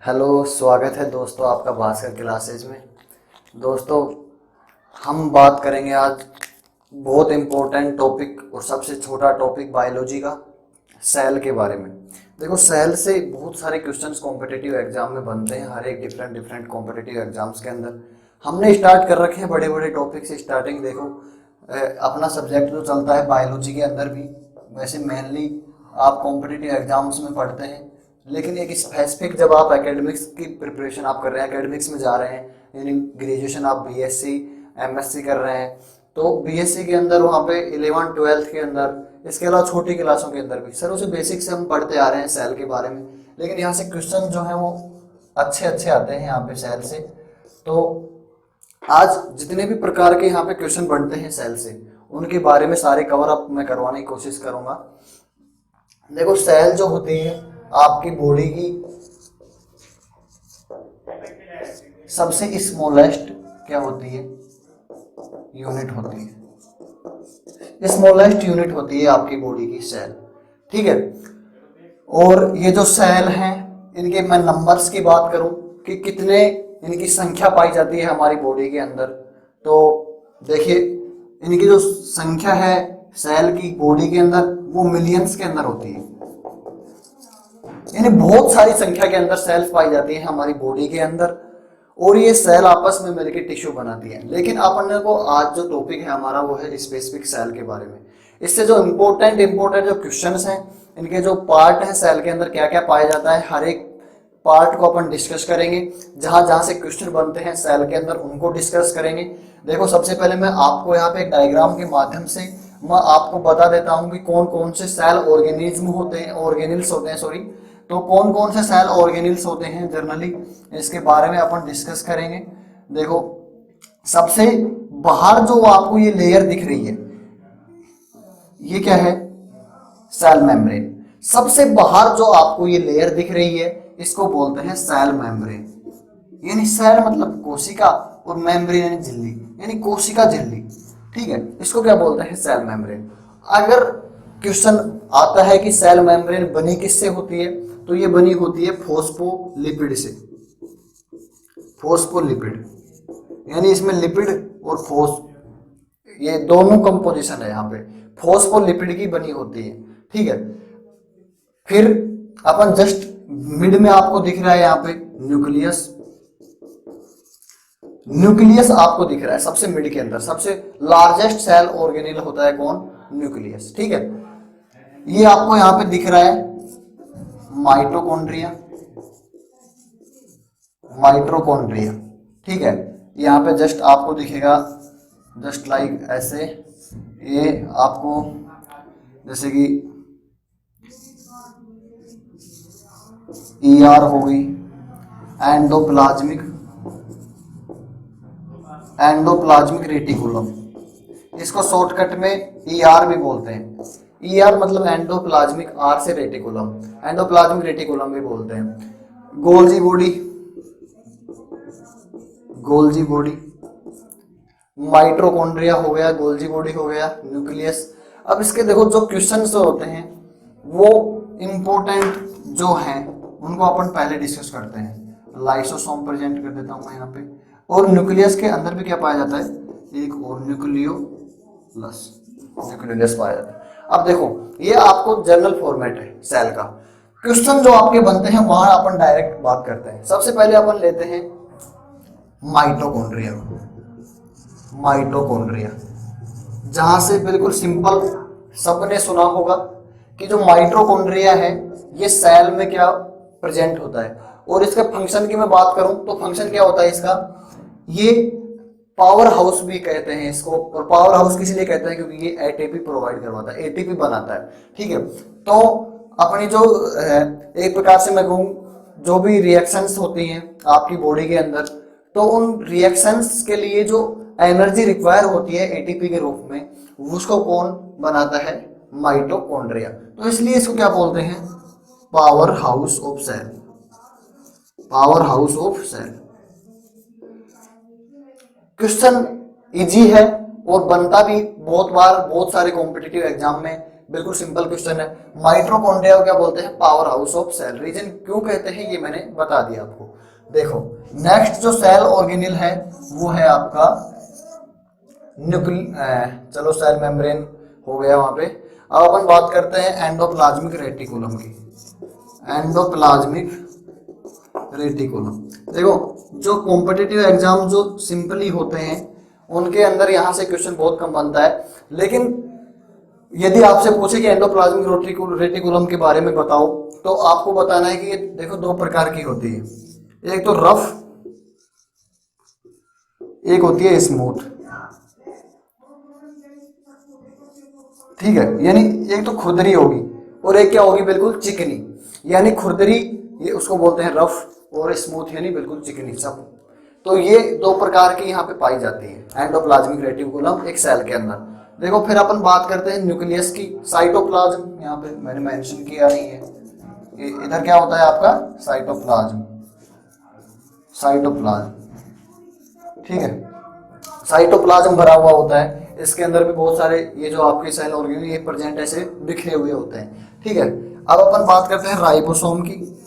Hello, स्वागत है दोस्तों आपका भास्कर क्लासेज में। दोस्तों, हम बात करेंगे आज बहुत इम्पोर्टेंट टॉपिक और सबसे छोटा टॉपिक बायोलॉजी का, सेल के बारे में। देखो, सेल से बहुत सारे क्वेश्चंस कॉम्पिटिटिव एग्जाम में बनते हैं, हर एक डिफरेंट डिफरेंट कॉम्पिटिटिव एग्जाम्स के अंदर। हमने स्टार्ट कर रखे हैं बड़े बड़े टॉपिक से स्टार्टिंग। देखो, अपना सब्जेक्ट जो चलता है बायोलॉजी के अंदर भी, वैसे मेनली आप कॉम्पिटिटिव एग्जाम्स में पढ़ते हैं, लेकिन एक स्पेसिफिक जब आप एकेडमिक्स की प्रिपरेशन आप कर रहे हैं, एकेडमिक्स में जा रहे हैं, यानी ग्रेजुएशन आप बीएससी एमएससी कर रहे हैं, तो बीएससी के अंदर वहाँ पे 11 12 के अंदर, इसके अलावा छोटी क्लासों के अंदर भी सर उसे बेसिक से हम पढ़ते आ रहे हैं सेल के बारे में। लेकिन यहाँ से क्वेश्चन जो है वो अच्छे अच्छे आते हैं यहाँ पे सेल से। तो आज जितने भी प्रकार के यहाँ पे क्वेश्चन बनते हैं सेल से, उनके बारे में सारे कवर अप मैं करवाने की कोशिश करूंगा। देखो, सेल जो होती है आपकी बॉडी की सबसे स्मॉलेस्ट क्या होती है, यूनिट होती है। स्मॉलेस्ट यूनिट होती है आपकी बॉडी की सेल, ठीक है। और ये जो सेल हैं, इनके मैं नंबर्स की बात करूं कि कितने इनकी संख्या पाई जाती है हमारी बॉडी के अंदर, तो देखिए इनकी जो संख्या है सेल की बॉडी के अंदर वो मिलियंस के अंदर होती है, यानी बहुत सारी संख्या के अंदर सेल्स पाई जाती है हमारी बॉडी के अंदर, और ये सेल आपस में मिलकर टिश्यू बनाती है। लेकिन अपन को आज जो टॉपिक है हमारा वो है स्पेसिफिक सेल के बारे में। इससे जो इम्पोर्टेंट जो क्वेश्चंस हैं, इनके जो पार्ट हैं सेल के अंदर क्या क्या पाया जाता है, हर एक पार्ट को अपन डिस्कस करेंगे। जहां जहां से क्वेश्चन बनते हैं सेल के अंदर उनको डिस्कस करेंगे। देखो, सबसे पहले मैं आपको यहाँ पे एक डायग्राम के माध्यम से मैं आपको बता देता हूँ कि कौन कौन से सेल ऑर्गेनिज्म होते हैं, ऑर्गेनिल्स होते हैं, सॉरी। तो कौन कौन से सेल ऑर्गेनिल्स होते हैं जनरली, इसके बारे में अपन डिस्कस करेंगे। देखो, सबसे बाहर जो आपको ये लेयर दिख रही है, ये क्या है, सेल मेम्ब्रेन। सबसे बाहर जो आपको ये लेयर दिख रही है इसको बोलते हैं सेल मेम्ब्रेन, यानी सेल मतलब कोशिका और मेम्ब्रेन यानी झिल्ली, यानी कोशिका झिल्ली, ठीक है। इसको क्या बोलते हैं, सेल मेम्ब्रेन। अगर क्वेश्चन आता है कि सेल मेम्ब्रेन बनी किससे होती है, तो ये बनी होती है फॉस्फोलिपिड से। फॉस्फोलिपिड यानी इसमें लिपिड और ये दोनों कंपोजिशन है यहाँ पे, फॉस्फोलिपिड की बनी होती है, ठीक है। फिर अपन जस्ट मिड में आपको दिख रहा है यहाँ पे न्यूक्लियस। न्यूक्लियस आपको दिख रहा है सबसे मिड के अंदर, सबसे लार्जेस्ट सेल ऑर्गेनिल होता है कौन, न्यूक्लियस, ठीक है। ये आपको यहाँ पे दिख रहा है माइटोकॉन्ड्रिया, माइटोकॉन्ड्रिया, ठीक है। यहाँ पे जस्ट आपको दिखेगा जस्ट लाइक ऐसे, ये आपको जैसे कि ER हो गई, एंडोप्लाज्मिक रेटिकुलम, इसको शॉर्टकट में ER भी बोलते हैं। ER मतलब एंडोप्लाज्मिक, R से रेटिकुलम, एंडोप्लाज्मिक रेटिकुलम भी बोलते हैं। Golgi body, Golgi body, mitochondria हो गया, गोल्जी बॉडी हो गया, न्यूक्लियस। अब इसके देखो जो क्वेश्चंस होते हैं वो इम्पोर्टेंट जो हैं उनको अपन पहले डिस्कस करते हैं। लाइसोसोम प्रेजेंट कर देता हूं मैं यहाँ पे, और न्यूक्लियस के अंदर भी क्या पाया जाता है, एक और न्यूक्लियोलस, न्यूक्लियोलस पाया जाता है। अब देखो, ये आपको जनरल फॉर्मेट है सेल का। क्वेश्चन जो आपके बनते हैं वहां अपन डायरेक्ट बात करते हैं। सबसे पहले अपन लेते हैं माइटोकॉन्ड्रिया, माइटोकॉन्ड्रिया, जहां से बिल्कुल सिंपल सबने सुना होगा कि जो माइटोकॉन्ड्रिया है ये सेल में क्या प्रेजेंट होता है। और इसके फंक्शन की मैं बात करूं तो फंक्शन क्या होता है इसका, ये पावर हाउस भी कहते हैं इसको। और पावर हाउस किस लिए कहते हैं, क्योंकि ये एटीपी प्रोवाइड करवाता है, एटीपी बनाता है, ठीक है। तो अपनी जो एक प्रकार से मैं कहूँ जो भी रिएक्शंस होती हैं आपकी बॉडी के अंदर, तो उन रिएक्शंस के लिए जो एनर्जी रिक्वायर होती है एटीपी के रूप में, उसको कौन बनाता है, माइटोकॉन्ड्रिया। तो इसलिए इसको क्या बोलते हैं, power house of cell, power house of cell. Question easy है और बनता भी बहुत बार बहुत सारे कॉम्पिटिटिव एग्जाम में बिल्कुल सिंपल क्वेश्चन है। माइटोकॉन्ड्रिया को क्या बोलते हैं? Power house of cell. Reason क्यों कहते हैं ये मैंने बता दिया आपको। देखो नेक्स्ट जो सेल ऑर्गेनिल है वो है आपका चलो सेल मेम्ब्रेन हो गया वहां पे। अब अपन बात करते हैं एंडोप्लाज्मिक रेटिकुलम की। एंडोप्लाज्मिक रेटिकुलम, देखो जो कॉम्पिटिटिव एग्जाम जो सिंपली होते हैं उनके अंदर यहाँ से क्वेश्चन बहुत कम बनता है, लेकिन यदि आपसे पूछे कि एंडोप्लाज्मिक रेटिकुलम के बारे में बताओ तो आपको बताना है कि ये देखो दो प्रकार की होती है, एक तो रफ, एक होती है स्मूथ। ठीक है, यानी एक तो खुरदरी होगी और एक क्या होगी? बिल्कुल चिकनी। यानी खुरदरी ये उसको बोलते हैं रफ और स्मूथ यानी बिल्कुल चिकनी सब। तो ये दो प्रकार की यहाँ पे पाई जाती है एंडोप्लाज्मिक रेटिकुलम एक सेल के अंदर। देखो फिर अपन बात करते हैं न्यूक्लियस की। साइटोप्लाज्म यहाँ पे मैंने मेंशन किया नहीं है, इधर क्या होता है आपका? साइटोप्लाज्म। साइटोप्लाज्म ठीक है, साइटोप्लाज्म भरा हुआ होता है, इसके अंदर भी बहुत सारे ये जो आपके सेल ऑर्गेनल ये प्रेजेंट ऐसे बिखरे हुए होते हैं। ठीक है, अब अपन बात करते हैं राइबोसोम की।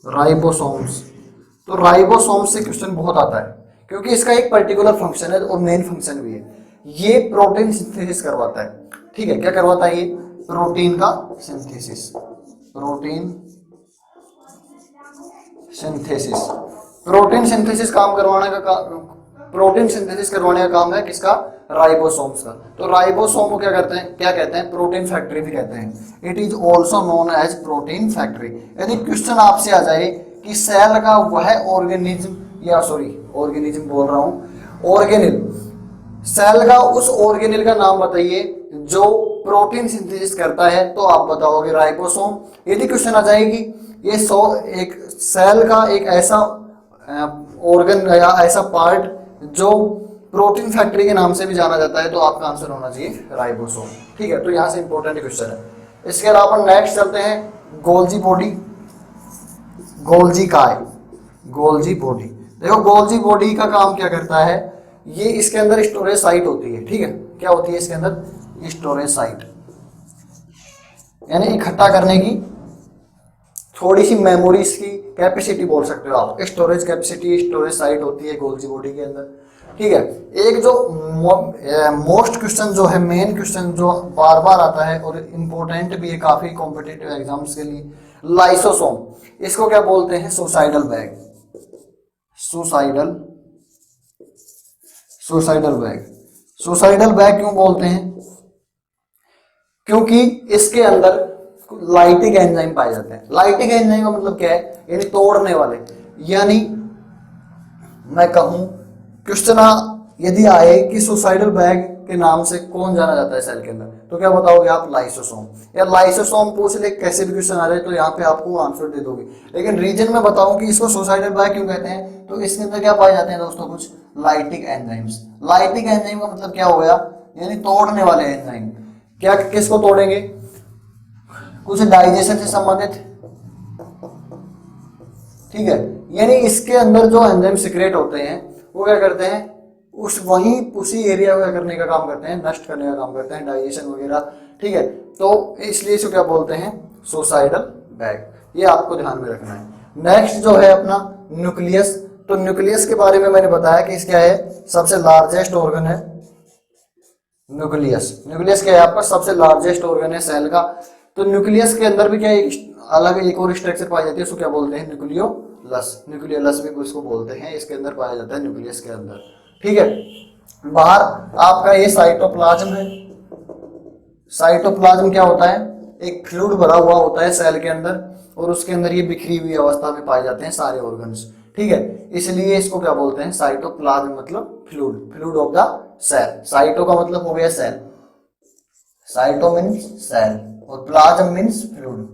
राइबोसोम्स, तो राइबोसोम से क्वेश्चन बहुत आता है क्योंकि इसका एक पर्टिकुलर फंक्शन है और मेन फंक्शन भी है, ये प्रोटीन सिंथेसिस करवाता है। ठीक है, क्या करवाता है ये? प्रोटीन का synthesis. Protein synthesis, protein synthesis काम करवाने का प्रोटीन सिंथेसिस करवाने का काम है किसका? राइबोसोम्स का। तो राइबोसोम को क्या करते हैं? क्या कहते हैं? प्रोटीन फैक्ट्री भी कहते हैं। It is also known as protein factory. यदि क्वेश्चन आपसे आ जाए कि सेल का वह ऑर्गेनिज्म, या सॉरी ऑर्गेनिज्म बोल रहा हूं, ऑर्गेनिल, सेल का उस ऑर्गेनिल का नाम बताइए जो प्रोटीन सिंथेसिस करता है, तो आप बताओगे राइबोसोम। यदि क्वेश्चन आ जाएगी ये एक सेल का एक ऐसा ऑर्गन या ऐसा पार्ट जो प्रोटीन फैक्ट्री के नाम से भी जाना जाता है, तो आपका आंसर होना चाहिए राइबोसोम। ठीक है, तो यहां से इंपॉर्टेंट क्वेश्चन है। इसके अलावा नेक्स्ट चलते हैं गोल्जी बॉडी। गोल्जी काय, गोल्जी बॉडी। देखो गोल्जी बॉडी का काम क्या करता है? ये इसके अंदर स्टोरेज साइट होती है। ठीक है, क्या होती है इसके अंदर? स्टोरेज साइट, यानी इकट्ठा करने की थोड़ी सी मेमोरीज की कैपेसिटी बोल सकते हो आप। स्टोरेज कैपेसिटी, स्टोरेज साइट होती है गोल्जी बॉडी के अंदर। ठीक है, एक जो मोस्ट क्वेश्चन जो है, मेन क्वेश्चन जो बार बार आता है और इम्पोर्टेंट भी है काफी कॉम्पिटिटिव एग्जाम्स के लिए, लाइसोसोम। इसको क्या बोलते हैं? Suicidal bag. Suicidal, suicidal bag. Suicidal bag क्यों बोलते हैं? क्योंकि इसके अंदर लाइटिक एंजाइम पाए जाते हैं। लाइटिक एंजाइम का मतलब क्या है? यानी तोड़ने वाले। यानी मैं कहूं क्वेश्चन यदि आए कि सुसाइडल बैग के नाम से कौन जाना जाता है सेल के अंदर, तो क्या बताओगे आप? लाइसोसोम। या लाइसोसोम पूछ ले, कैसे भी क्वेश्चन आ रहे तो यहाँ पे आपको आंसर दे दोगे। लेकिन रीजन में बताऊं कि इसको सुसाइडल बैग क्यों कहते हैं, तो इसके अंदर क्या पाए जाते हैं दोस्तों? कुछ लाइटिक एंजाइम्स। लाइटिक एंजाइम का मतलब क्या हो गया? यानी तोड़ने वाले एंजाइम। क्या किसको तोड़ेंगे? कुछ डाइजेशन से संबंधित। ठीक है, यानी इसके अंदर जो एंजाइम सीक्रेट होते हैं वो क्या करते हैं? उसी एरिया को करने का काम करते हैं, नष्ट करने का काम करते हैं, डाइजेशन वगैरह। ठीक है, तो इसलिए इसको क्या बोलते हैं? Suicidal bag. ये आपको ध्यान में रखना है। नेक्स्ट जो है अपना न्यूक्लियस। तो न्यूक्लियस के बारे में मैंने बताया कि क्या है? सबसे लार्जेस्ट ऑर्गन है न्यूक्लियस। न्यूक्लियस क्या है आपका? सबसे लार्जेस्ट ऑर्गन है सेल का। तो न्यूक्लियस के अंदर भी क्या अलग एक और स्ट्रक्चर पाई जाती है, उसको क्या बोलते हैं? न्यूक्लियोलस। न्यूक्लियोलस भी उसको बोलते हैं, इसके अंदर पाया जाता है न्यूक्लियस के अंदर। ठीक है, बाहर आपका ये साइटोप्लाज्म है। साइटोप्लाज्म क्या होता है? एक फ्लूइड भरा हुआ होता है सेल के अंदर और उसके अंदर ये बिखरी हुई अवस्था में पाए जाते हैं सारे ऑर्गन्स। ठीक है, इसलिए इसको क्या बोलते हैं? साइटोप्लाज्म मतलब fluid, fluid of the cell. Cyto का मतलब हो गया सेल, साइटो मीन्स सेल और प्लाज्म मीन्स फ्लूइड,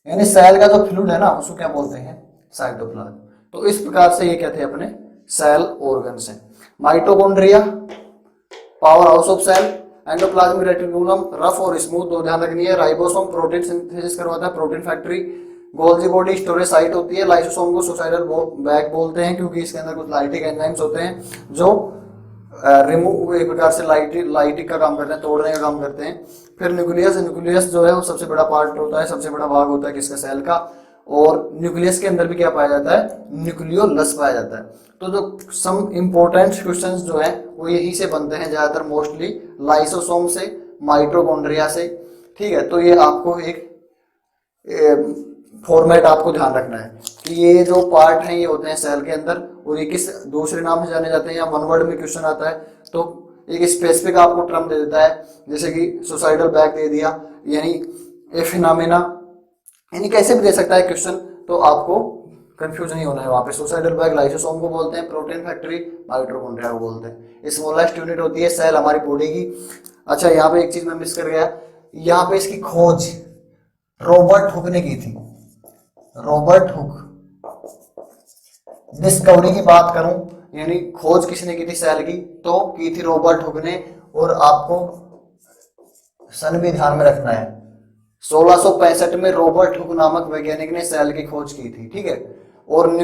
यानी सेल का जो फ्लूइड है ना उसको क्या बोलते हैं? साइटोप्लाज्म। तो इस प्रकार से ये क्या थे अपने सेल ऑर्गन्स हैं। Mitochondria, power house of cell, endoplasmic reticulum rough और स्मूथ, दो ध्यान रखनी है। राइबोसोम प्रोटीन सिंथेसिस करवाता है, protein factory. Golgi body storage site होती है। लाइसोसोम को सुसाइडल बैग बोलते हैं क्योंकि इसके अंदर कुछ लाइटिक एंजाइम्स होते हैं जो रिमूव, एक प्रकार से लाइटिक का काम करते हैं, तोड़ने का काम करते हैं। फिर न्यूक्लियस, न्यूक्लियस जो है वो सबसे बड़ा पार्ट होता है, सबसे बड़ा भाग होता है किसका, सेल का। और न्यूक्लियस के अंदर भी क्या पाया जाता है, न्यूक्लियोलस पाया जाता है। तो जो सम इम्पोर्टेंट क्वेश्चंस जो है वो यही से बनते हैं ज्यादातर, मोस्टली लाइसोसोम से, माइटोकॉन्ड्रिया से। ठीक है, तो ये आपको एक फॉर्मेट आपको ध्यान रखना है कि ये जो पार्ट हैं ये होते हैं सेल के अंदर, और ये किस दूसरे नाम से जाने जाते हैं, या वन वर्ड में क्वेश्चन आता है तो एक स्पेसिफिक आपको टर्म दे देता है, जैसे कि सुसाइडल बैग दे दिया, यानी ए फिनोमेना, यानी कैसे भी दे सकता है क्वेश्चन, तो आपको कंफ्यूज नहीं होना है वहां पे। सुसाइडल बैग लाइसोसोम को बोलते हैं, प्रोटीन फैक्ट्री माइटोकॉन्ड्रिया को बोलते हैं। स्मॉलेस्ट यूनिट होती है सेल हमारी बॉडी की। अच्छा, यहाँ पे एक चीज मैं मिस कर गया, यहाँ पे इसकी खोज रॉबर्ट हुक ने की थी। रॉबर्ट हुक, डिस्कवरी की बात करूं, यानी खोज किसने की थी सेल की, तो की थी रॉबर्ट हुक ने। और आपको सन भी ध्यान में रखना है, 1665 में रॉबर्ट हुक नामक वैज्ञानिक ने सेल की खोज की थी। ठीक है, और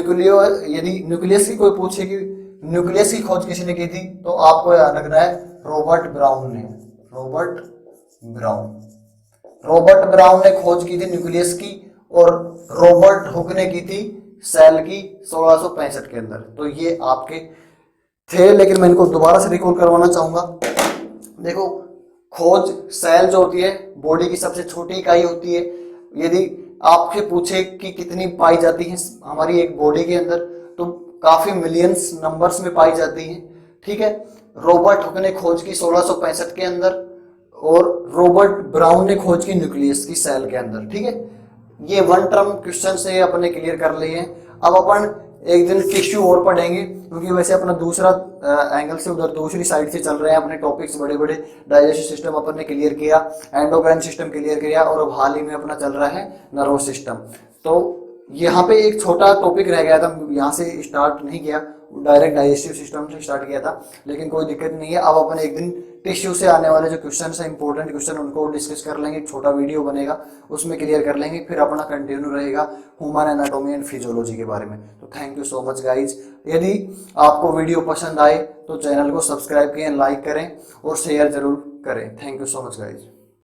यदि न्यूक्लियस की कोई पूछे कि न्यूक्लियस की खोज किसने की थी, तो आपको याद रखना है रॉबर्ट ब्राउन ने। रॉबर्ट ब्राउन ने खोज की थी न्यूक्लियस की, और रॉबर्ट हुक ने की थी सेल की 1665 के अंदर। तो ये आपके थे, लेकिन मैं इनको दोबारा से रिकॉल करवाना चाहूंगा। देखो, खोज सेल जो होती है बॉडी की सबसे छोटी इकाई होती है। यदि आपसे पूछे कि कितनी पाई जाती है हमारी एक बॉडी के अंदर, तो काफी मिलियंस नंबर्स में पाई जाती है। ठीक है, रॉबर्ट हुक ने खोज की 1665 के अंदर, और रॉबर्ट ब्राउन ने खोज की न्यूक्लियस की सेल के अंदर। ठीक है, ये वन टर्म क्वेश्चन से अपने क्लियर कर लिए हैं। अब अपन एक दिन टिश्यू और पढ़ेंगे, क्योंकि वैसे अपना दूसरा एंगल से उधर दूसरी साइड से चल रहे हैं अपने टॉपिक्स बड़े बड़े। डाइजेस्टिव सिस्टम अपन ने क्लियर किया, एंडोक्राइन सिस्टम क्लियर किया, और अब हाल ही में अपना चल रहा है नर्वस सिस्टम। तो यहाँ पे एक छोटा टॉपिक रह गया था, यहाँ से स्टार्ट नहीं किया, डायरेक्ट डाइजेस्टिव सिस्टम से स्टार्ट किया था, लेकिन कोई दिक्कत नहीं है। अब अपन एक दिन टिश्यू से आने वाले जो क्वेश्चन है, इंपॉर्टेंट क्वेश्चन, उनको डिस्कस कर लेंगे। एक छोटा वीडियो बनेगा, उसमें क्लियर कर लेंगे। फिर अपना कंटिन्यू रहेगा ह्यूमन एनाटॉमी एंड फिजियोलॉजी के बारे में। तो thank you so much guys. यदि आपको वीडियो पसंद आए तो चैनल को सब्सक्राइब करें, लाइक करें और शेयर जरूर करें। Thank you so much guys.